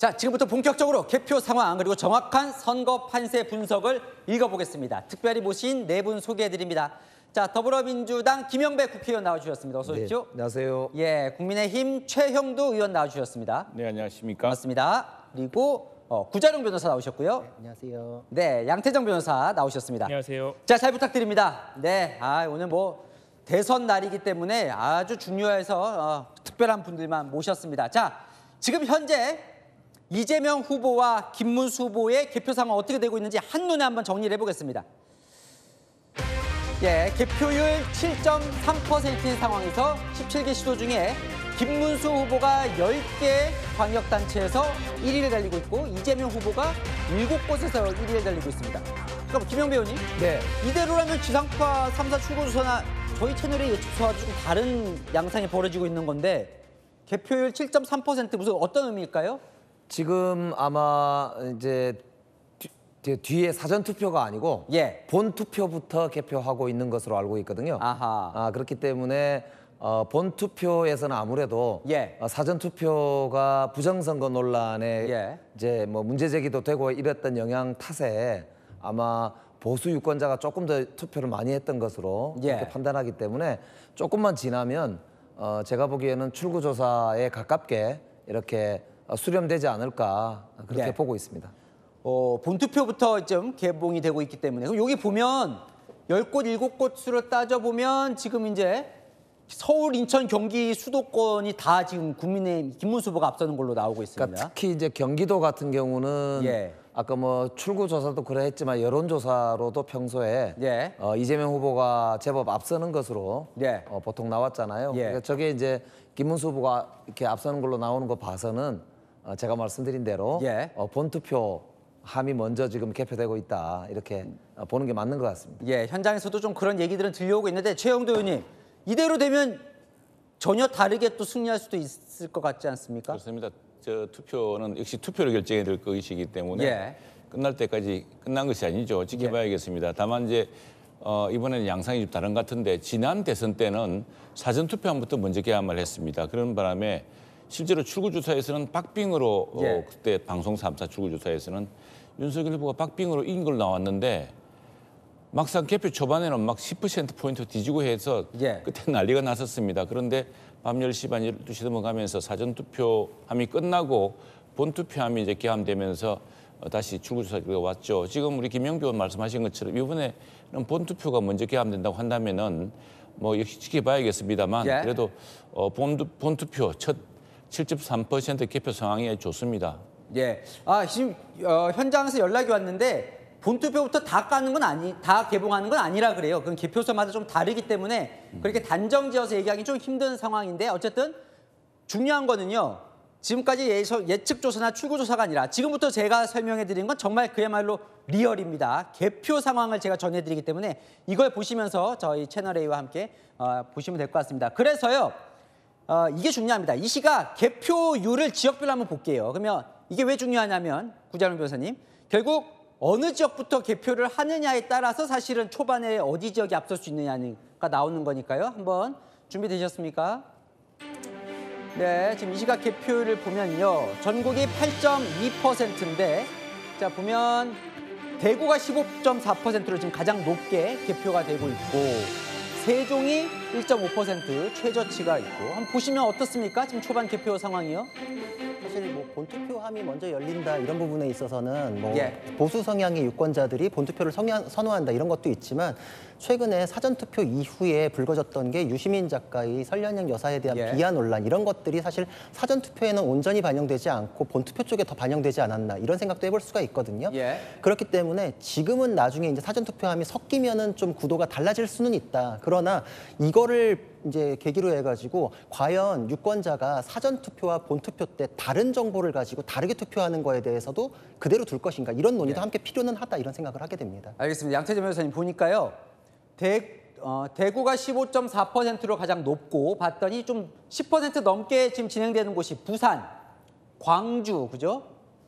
자, 지금부터 본격적으로 개표 상황 그리고 정확한 선거 판세 분석을 읽어보겠습니다. 특별히 모신 네 분 소개해드립니다. 자, 더불어민주당 김영배 국회의원 나와주셨습니다. 어서 오십시오. 네, 안녕하세요. 예, 국민의힘 최형두 의원 나와주셨습니다. 네, 안녕하십니까. 반갑습니다. 그리고 구자룡 변호사 나오셨고요. 네, 안녕하세요. 네, 양태정 변호사 나오셨습니다. 안녕하세요. 자, 잘 부탁드립니다. 네, 오늘 대선 날이기 때문에 아주 중요해서 특별한 분들만 모셨습니다. 자, 지금 현재 이재명 후보와 김문수 후보의 개표 상황 어떻게 되고 있는지 한눈에 한번 정리를 해보겠습니다. 예, 개표율 7.3%인 상황에서 17개 시도 중에 김문수 후보가 10개 광역단체에서 1위를 달리고 있고 이재명 후보가 7곳에서 1위를 달리고 있습니다. 그럼 김영배 의원님, 네, 이대로라면 지상파 3사 출구조사나 저희 채널의 예측서와 좀 다른 양상이 벌어지고 있는 건데 개표율 7.3% 무슨 어떤 의미일까요? 지금 아마 이제 뒤에 사전 투표가 아니고 예. 본 투표부터 개표하고 있는 것으로 알고 있거든요. 아하. 그렇기 때문에 본 투표에서는 아무래도 예. 사전 투표가 부정선거 논란에 예. 이제 문제 제기도 되고 이랬던 영향 탓에 아마 보수 유권자가 조금 더 투표를 많이 했던 것으로 예. 그렇게 판단하기 때문에 조금만 지나면 제가 보기에는 출구조사에 가깝게 이렇게 수렴되지 않을까 그렇게 예. 보고 있습니다. 본투표부터 좀 개봉이 되고 있기 때문에 그럼 여기 보면 10곳, 7곳으로 따져보면 지금 이제 서울, 인천, 경기 수도권이 다 지금 국민의힘 김문수 후보가 앞서는 걸로 나오고 있습니다. 그러니까 특히 이제 경기도 같은 경우는 예. 아까 출구조사도 그래 했지만 여론조사로도 평소에 예. 이재명 후보가 제법 앞서는 것으로 예. 보통 나왔잖아요. 예. 그러니까 저게 이제 김문수 후보가 이렇게 앞서는 걸로 나오는 거 봐서는 제가 말씀드린 대로 예. 본투표 함이 먼저 지금 개표되고 있다 이렇게 보는 게 맞는 것 같습니다. 예, 현장에서도 좀 그런 얘기들은 들려오고 있는데 최영도 의원님, 이대로 되면 전혀 다르게 또 승리할 수도 있을 것 같지 않습니까? 그렇습니다. 저 투표는 역시 투표로 결정해야 될 것이기 때문에 예. 끝날 때까지 끝난 것이 아니죠. 지켜봐야겠습니다. 다만 이제 이번에는 양상이 좀 다른 것 같은데 지난 대선 때는 사전 투표함부터 먼저 개함을 했습니다. 그런 바람에 실제로 출구조사에서는 박빙으로 예. 그때 방송 3사 출구조사에서는 윤석열 후보가 박빙으로 이긴 걸로 나왔는데 막상 개표 초반에는 막 10%포인트 뒤지고 해서 예. 그때 난리가 났었습니다. 그런데 밤 10시 반, 12시 넘어가면서 사전투표함이 끝나고 본투표함이 이제 개함되면서 다시 출구조사가 왔죠. 지금 우리 김영배 의원 말씀하신 것처럼 이번에는 본투표가 먼저 개함된다고 한다면은 역시 지켜봐야겠습니다만 예. 그래도 본투표 첫 7.3% 개표 상황이 좋습니다. 예. 지금 현장에서 연락이 왔는데 본투표부터 다 까는 건 다 개봉하는 건 아니라 그래요. 그건 개표소마다 좀 다르기 때문에 그렇게 단정지어서 얘기하기 좀 힘든 상황인데 어쨌든 중요한 거는요. 지금까지 예측조사나 출구조사가 아니라 지금부터 제가 설명해 드리는 건 정말 그야말로 리얼입니다. 개표 상황을 제가 전해드리기 때문에 이걸 보시면서 저희 채널A와 함께 보시면 될 것 같습니다. 그래서요. 이게 중요합니다. 이 시각 개표율을 지역별로 한번 볼게요. 그러면 이게 왜 중요하냐면 구자룡 변호사님 결국 어느 지역부터 개표를 하느냐에 따라서 사실은 초반에 어디 지역이 앞설 수 있느냐가 나오는 거니까요. 한번 준비되셨습니까? 네, 지금 이 시각 개표율을 보면요. 전국이 8.2%인데 자 보면 대구가 15.4%로 지금 가장 높게 개표가 되고 있고 세종이 1.5% 최저치가 있고 한번 보시면 어떻습니까? 지금 초반 개표 상황이요. 사실 본투표함이 먼저 열린다 이런 부분에 있어서는 예. 보수 성향의 유권자들이 본투표를 선호한다 이런 것도 있지만 최근에 사전투표 이후에 불거졌던 게 유시민 작가의 설련영 여사에 대한 예. 비하 논란 이런 것들이 사실 사전투표에는 온전히 반영되지 않고 본투표 쪽에 더 반영되지 않았나 이런 생각도 해볼 수가 있거든요. 예. 그렇기 때문에 지금은 나중에 이제 사전투표함이 섞이면은 좀 구도가 달라질 수는 있다. 그러나 이거를 이제 계기로 해가지고 과연 유권자가 사전투표와 본투표 때 다른 정보를 가지고 다르게 투표하는 거에 대해서도 그대로 둘 것인가 이런 논의도 함께 필요는 하다 이런 생각을 하게 됩니다. 알겠습니다. 양태정 변호사님 보니까요. 대구가 15.4%로 가장 높고 봤더니 좀 10% 넘게 지금 진행되는 곳이 부산, 광주, 그죠?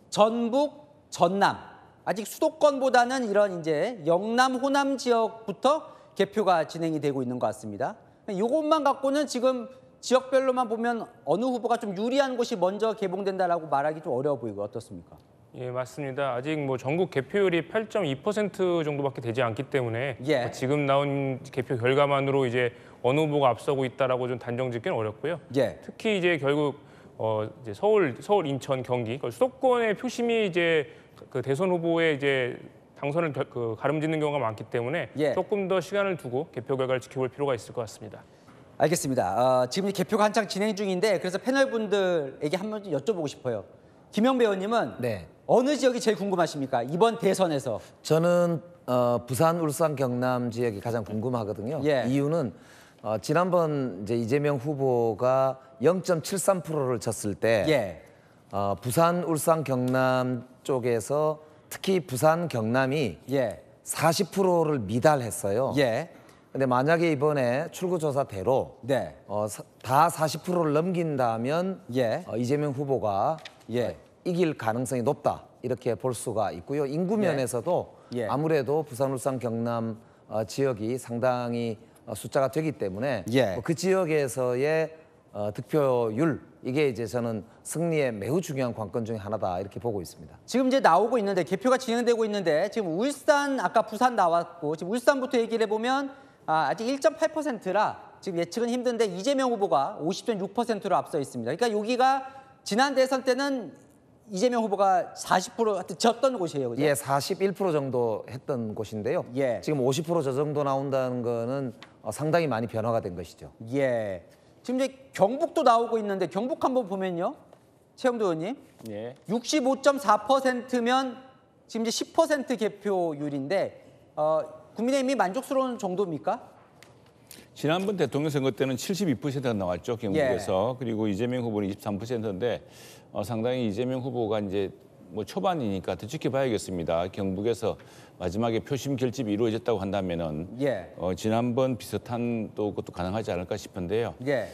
전북, 전남. 아직 수도권보다는 이런 이제 영남, 호남 지역부터 개표가 진행이 되고 있는 것 같습니다. 이것만 갖고는 지금 지역별로만 보면 어느 후보가 좀 유리한 곳이 먼저 개봉된다라고 말하기 좀 어려워 보이고 어떻습니까? 예, 맞습니다. 아직 뭐 전국 개표율이 8.2% 정도밖에 되지 않기 때문에 예. 뭐 지금 나온 개표 결과만으로 이제 어느 후보가 앞서고 있다라고 좀 단정짓기는 어렵고요. 예. 특히 이제 결국 이제 서울, 인천, 경기 수도권의 표심이 이제 그 대선 후보의 이제 당선을 가름짓는 경우가 많기 때문에 예. 조금 더 시간을 두고 개표 결과를 지켜볼 필요가 있을 것 같습니다. 알겠습니다. 지금 개표가 한창 진행 중인데 그래서 패널분들에게 한번 좀 여쭤보고 싶어요. 김영배 의원님은 네. 어느 지역이 제일 궁금하십니까? 이번 대선에서. 저는 부산, 울산, 경남 지역이 가장 궁금하거든요. 예. 이유는 지난번 이제 이재명 후보가 0.73%를 졌을 때 예. 부산, 울산, 경남 쪽에서 특히 부산, 경남이 예. 40%를 미달했어요. 예. 근데 만약에 이번에 출구조사대로 네. 다 40%를 넘긴다면 예. 이재명 후보가 예. 이길 가능성이 높다 이렇게 볼 수가 있고요. 인구 면에서도 예. 아무래도 부산, 울산, 경남 지역이 상당히 숫자가 되기 때문에 예. 그 지역에서의 득표율 이게 이제 저는 승리에 매우 중요한 관건 중에 하나다 이렇게 보고 있습니다. 지금 이제 나오고 있는데 개표가 진행되고 있는데 지금 울산 아까 부산 나왔고 지금 울산부터 얘기를 해보면 아직 1.8%라 지금 예측은 힘든데 이재명 후보가 50.6%로 앞서 있습니다. 그러니까 여기가 지난 대선 때는 이재명 후보가 40% 졌던 곳이에요. 그죠? 예, 41% 정도 했던 곳인데요. 예. 지금 50%저 정도 나온다는 거는 상당히 많이 변화가 된 것이죠. 예. 지금 이제 경북도 나오고 있는데 경북 한번 보면요. 최영도 의원님. 예. 65.4%면 지금 이제 10% 개표율인데 국민의힘이 만족스러운 정도입니까? 지난번 대통령 선거 때는 72%가 나왔죠, 경북에서. 그리고 이재명 후보는 23%인데 상당히 이재명 후보가 이제 뭐 초반이니까 더 지켜봐야겠습니다. 경북에서 마지막에 표심 결집이 이루어졌다고 한다면은 예. 지난번 비슷한 또 그것도 가능하지 않을까 싶은데요. 예.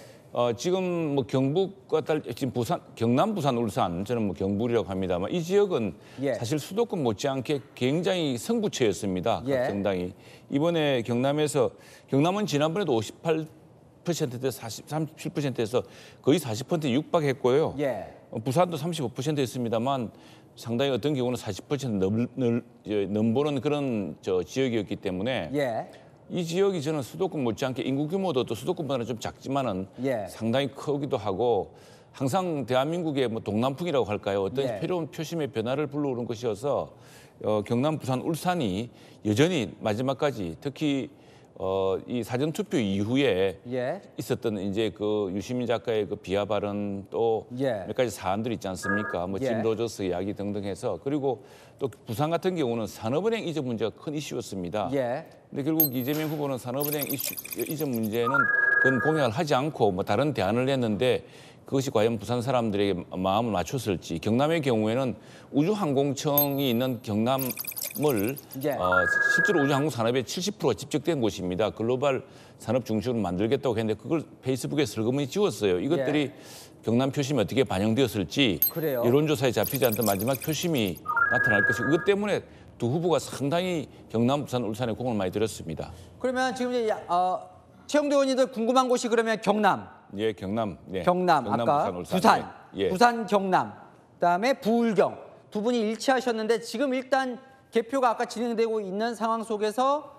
지금 뭐 경북과 지금 부산, 경남, 부산, 울산 저는 뭐 경북이라고 합니다만 이 지역은 예. 사실 수도권 못지않게 굉장히 승부처였습니다. 예. 각 정당이 이번에 경남은 지난번에도 58%대 37%에서 거의 40% 육박했고요. 예. 부산도 35%였습니다만 상당히 어떤 경우는 40% 넘보는 그런 지역이었기 때문에. 예. 이 지역이 저는 수도권 못지않게 인구 규모도 또 수도권보다는 좀 작지만은 예. 상당히 크기도 하고 항상 대한민국의 뭐 동남풍이라고 할까요? 어떤 예. 새로운 표심의 변화를 불러오는 것이어서 경남, 부산, 울산이 여전히 마지막까지 특히 이 사전 투표 이후에 예. 있었던 이제 그 유시민 작가의 그 비하 발언 또 몇 예. 가지 사안들이 있지 않습니까? 뭐 예. 짐 로저스 이야기 등등 해서 그리고 또 부산 같은 경우는 산업은행 이전 문제가 큰 이슈였습니다. 예. 근데 결국 이재명 후보는 산업은행 이전 문제는 그건 공약을 하지 않고 뭐 다른 대안을 냈는데 그것이 과연 부산 사람들에게 마음을 맞췄을지 경남의 경우에는 우주항공청이 있는 경남을 예. 실제로 우주항공 산업의 70%가 집적된 곳입니다. 글로벌 산업 중심으로 만들겠다고 했는데 그걸 페이스북에 슬그머니 지웠어요. 이것들이 경남 표심이 어떻게 반영되었을지 그래요? 여론조사에 잡히지 않던 마지막 표심이 나타날 것이고 그것 때문에 두 후보가 상당히 경남, 부산, 울산에 공을 많이 들였습니다. 그러면 지금 이제 최영도 의원님들 궁금한 곳이 그러면 경남, 예, 경남, 네. 경남 아까 부산, 예. 부산, 경남, 그다음에 부울경 두 분이 일치하셨는데 지금 일단 개표가 아까 진행되고 있는 상황 속에서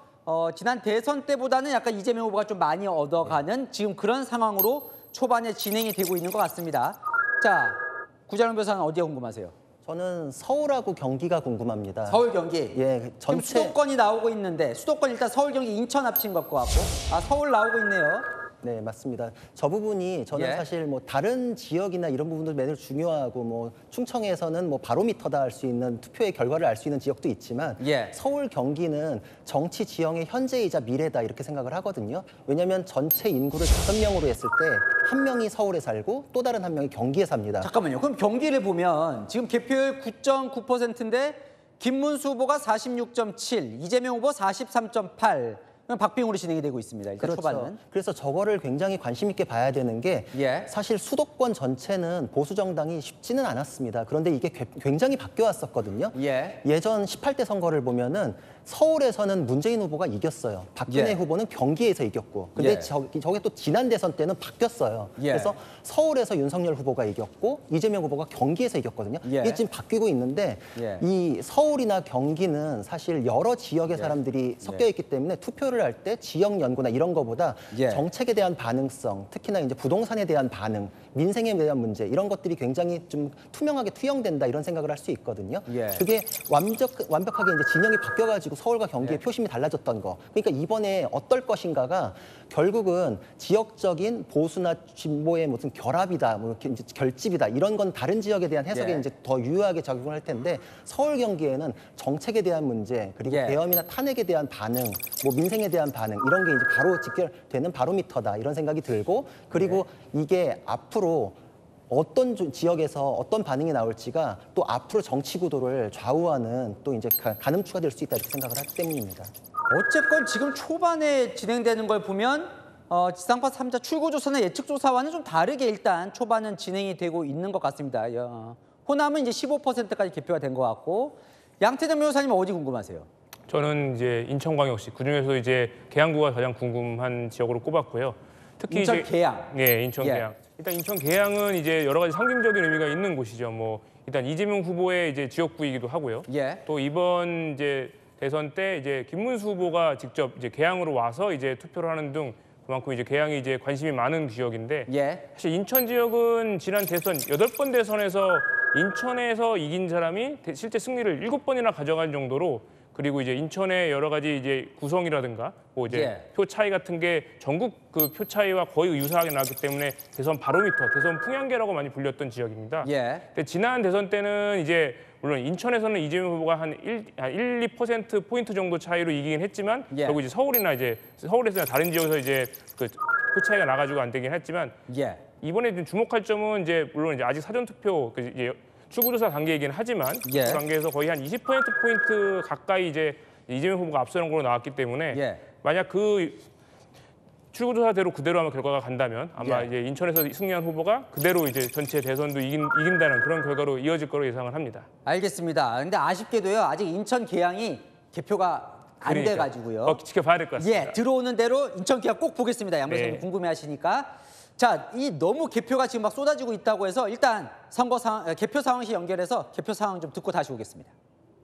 지난 대선 때보다는 약간 이재명 후보가 좀 많이 얻어가는 지금 그런 상황으로 초반에 진행이 되고 있는 것 같습니다. 자, 구자룡 변호사는 어디가 궁금하세요? 저는 서울하고 경기가 궁금합니다. 서울, 경기. 예, 지금 수도권이 나오고 있는데 수도권 일단 서울, 경기, 인천 합친 것 같고 서울 나오고 있네요. 네, 맞습니다. 저 부분이 저는 예. 사실 뭐 다른 지역이나 이런 부분도 매우 중요하고 뭐 충청에서는 뭐 바로미터다 할 수 있는 투표의 결과를 알 수 있는 지역도 있지만 예. 서울, 경기는 정치 지형의 현재이자 미래다 이렇게 생각을 하거든요. 왜냐하면 전체 인구를 5명으로 했을 때 한 명이 서울에 살고 또 다른 한 명이 경기에 삽니다. 잠깐만요. 그럼 경기를 보면 지금 개표율 9.9%인데 김문수 후보가 46.7, 이재명 후보 43.8. 박빙으로 진행이 되고 있습니다. 일단 그렇죠. 초반은. 그래서 저거를 굉장히 관심 있게 봐야 되는 게 예. 사실 수도권 전체는 보수 정당이 쉽지는 않았습니다. 그런데 이게 굉장히 바뀌어 왔었거든요. 예. 예전 18대 선거를 보면은 서울에서는 문재인 후보가 이겼어요. 박근혜 예. 후보는 경기에서 이겼고. 근데 예. 저게 또 지난 대선 때는 바뀌었어요. 예. 그래서 서울에서 윤석열 후보가 이겼고 이재명 후보가 경기에서 이겼거든요. 예. 이게 지금 바뀌고 있는데 예. 이 서울이나 경기는 사실 여러 지역의 사람들이 섞여 있기 때문에 투표를 할 때 지역 연구나 이런 거보다 예. 정책에 대한 반응성, 특히나 이제 부동산에 대한 반응, 민생에 대한 문제 이런 것들이 굉장히 좀 투명하게 투영된다 이런 생각을 할 수 있거든요. 예. 그게 완벽하게 이제 진영이 바뀌어가지고 서울과 경기의 표심이 달라졌던 거. 그러니까 이번에 어떨 것인가가 결국은 지역적인 보수나 진보의 무슨 결합이다, 뭐 이렇게 이제 결집이다 이런 건 다른 지역에 대한 해석에 예. 이제 더 유효하게 적용을 할 텐데 서울 경기에는 정책에 대한 문제 그리고 예. 계엄이나 탄핵에 대한 반응, 뭐 민생에 대한 반응 이런 게 이제 바로 직결되는 바로미터다 이런 생각이 들고 그리고 이게 앞으로 어떤 지역에서 어떤 반응이 나올지가 또 앞으로 정치 구도를 좌우하는 또 이제 가늠추가 될 수 있다 이렇게 생각을 하기 때문입니다. 어쨌건 지금 초반에 진행되는 걸 보면 지상파 3자 출구조사나 예측조사와는 좀 다르게 일단 초반은 진행이 되고 있는 것 같습니다. 호남은 이제 15%까지 개표가 된 것 같고 양태정 변호사님 어디 궁금하세요? 저는 이제 인천광역시 그중에서 이제 계양구가 가장 궁금한 지역으로 꼽았고요. 특히 인천 이제 계양. 네, 인천 예. 계양. 일단 인천 계양은 이제 여러 가지 상징적인 의미가 있는 곳이죠. 뭐 일단 이재명 후보의 이제 지역구이기도 하고요. 예. 또 이번 이제 대선 때 이제 김문수 후보가 직접 이제 계양으로 와서 이제 투표를 하는 등 그만큼 이제 계양이 이제 관심이 많은 지역인데 예. 사실 인천 지역은 지난 대선 8번 대선에서 인천에서 이긴 사람이 실제 승리를 7번이나 가져간 정도로 그리고 이제 인천의 여러 가지 이제 구성이라든가 뭐 이제 예. 표 차이 같은 게 전국 그 표 차이와 거의 유사하게 나왔기 때문에 대선 바로미터, 대선 풍향계라고 많이 불렸던 지역입니다. 예. 근데 지난 대선 때는 이제 물론 인천에서는 이재명 후보가 한 1~2% 포인트 정도 차이로 이기긴 했지만 예. 결국 이제 서울에서나 다른 지역에서 이제 그 표 차이가 나가지고 안 되긴 했지만 예. 이번에 좀 주목할 점은 이제 물론 이제 아직 사전 투표 이제 출구조사 단계이긴 하지만 예. 그 단계에서 거의 한 20%포인트 가까이 이제 이재명 후보가 앞서는 걸로 나왔기 때문에 예. 만약 그 출구조사대로 그대로 하면 결과가 간다면 아마 예. 이제 인천에서 승리한 후보가 그대로 이제 전체 대선도 이긴다는 그런 결과로 이어질 거로 예상을 합니다. 알겠습니다. 근데 아쉽게도요. 아직 인천 계양이 개표가 안 그러니까. 돼가지고요. 지켜봐야 될 것 같습니다. 예, 들어오는 대로 인천 계양 꼭 보겠습니다. 양 변호사님 네. 궁금해하시니까. 자, 이 너무 개표가 지금 막 쏟아지고 있다고 해서 일단 개표 상황시 연결해서 개표 상황 좀 듣고 다시 오겠습니다.